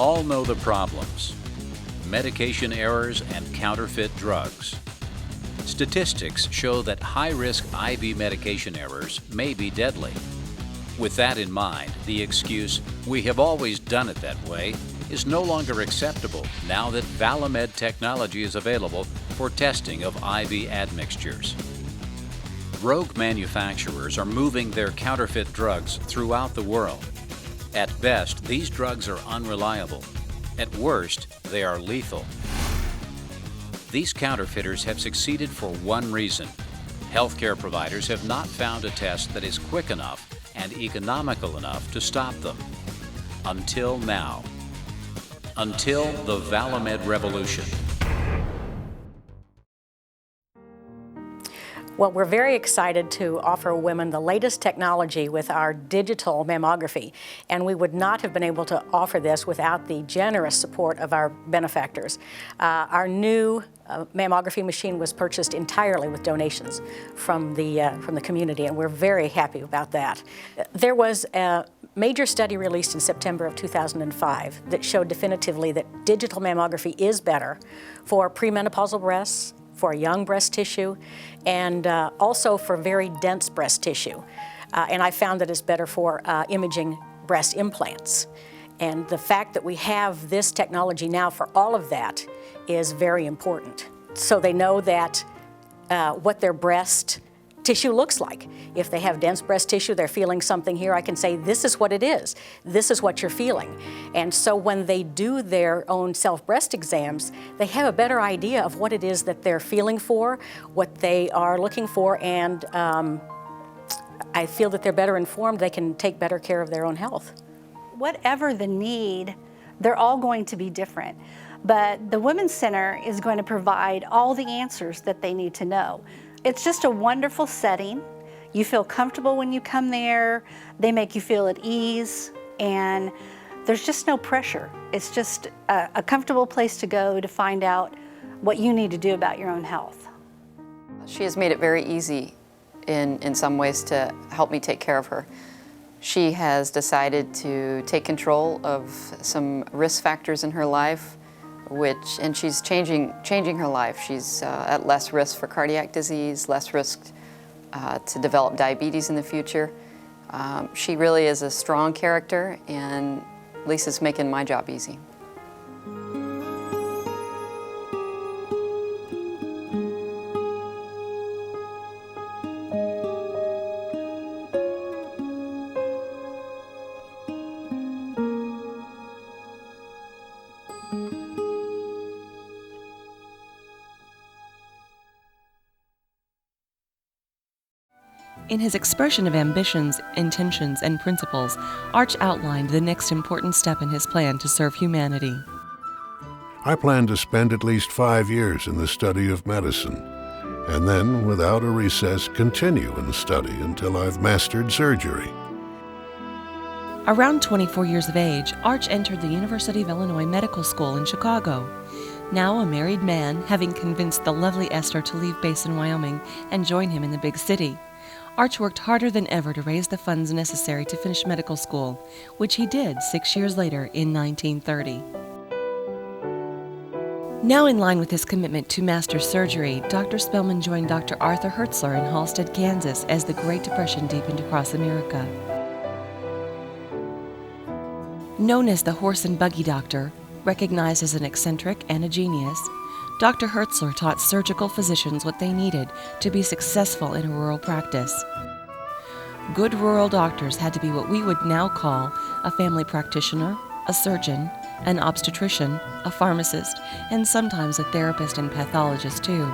all know the problems: medication errors and counterfeit drugs. Statistics show that high-risk IV medication errors may be deadly. With that in mind, the excuse, "we have always done it that way," is no longer acceptable now that Valamed technology is available for testing of IV admixtures. Rogue manufacturers are moving their counterfeit drugs throughout the world. At best, these drugs are unreliable. At worst, they are lethal. These counterfeiters have succeeded for one reason: healthcare providers have not found a test that is quick enough and economical enough to stop them. Until now. Until the Valamed revolution. Well, we're very excited to offer women the latest technology with our digital mammography, and we would not have been able to offer this without the generous support of our benefactors. Our new mammography machine was purchased entirely with donations from the community, and we're very happy about that. There was a major study released in September of 2005 that showed definitively that digital mammography is better for premenopausal breasts, for young breast tissue, and also for very dense breast tissue. And I found that it's better for imaging breast implants. And the fact that we have this technology now for all of that is very important. So they know that what their breast tissue looks like. If they have dense breast tissue, they're feeling something here, I can say, this is what it is. This is what you're feeling. And so when they do their own self-breast exams, they have a better idea of what it is that they're feeling for, what they are looking for, and I feel that they're better informed. They can take better care of their own health. Whatever the need, they're all going to be different. But the Women's Center is going to provide all the answers that they need to know. It's just a wonderful setting. You feel comfortable when you come there. They make you feel at ease, and there's just no pressure. It's just a comfortable place to go to find out what you need to do about your own health. She has made it very easy in some ways to help me take care of her. She has decided to take control of some risk factors in her life, and she's changing her life. She's at less risk for cardiac disease, less risk to develop diabetes in the future. She really is a strong character, and Lisa's making my job easy. In his expression of ambitions, intentions, and principles, Arch outlined the next important step in his plan to serve humanity. I plan to spend at least 5 years in the study of medicine, and then, without a recess, continue in the study until I've mastered surgery. Around 24 years of age, Arch entered the University of Illinois Medical School in Chicago. Now a married man, having convinced the lovely Esther to leave base in Wyoming and join him in the big city, Arch worked harder than ever to raise the funds necessary to finish medical school, which he did 6 years later in 1930. Now in line with his commitment to master surgery, Dr. Spellman joined Dr. Arthur Hertzler in Halstead, Kansas, as the Great Depression deepened across America. Known as the horse and buggy doctor, recognized as an eccentric and a genius, Dr. Hertzler taught surgical physicians what they needed to be successful in a rural practice. Good rural doctors had to be what we would now call a family practitioner, a surgeon, an obstetrician, a pharmacist, and sometimes a therapist and pathologist too.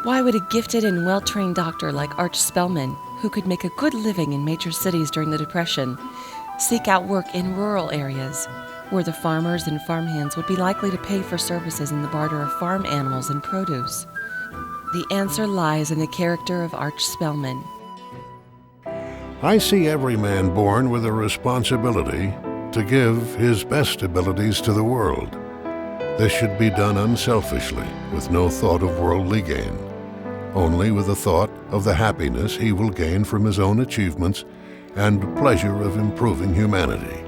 Why would a gifted and well-trained doctor like Arch Spellman, who could make a good living in major cities during the Depression, seek out work in rural areas, where the farmers and farmhands would be likely to pay for services in the barter of farm animals and produce? The answer lies in the character of Arch Spellman. I see every man born with a responsibility to give his best abilities to the world. This should be done unselfishly, with no thought of worldly gain, only with a thought of the happiness he will gain from his own achievements and pleasure of improving humanity.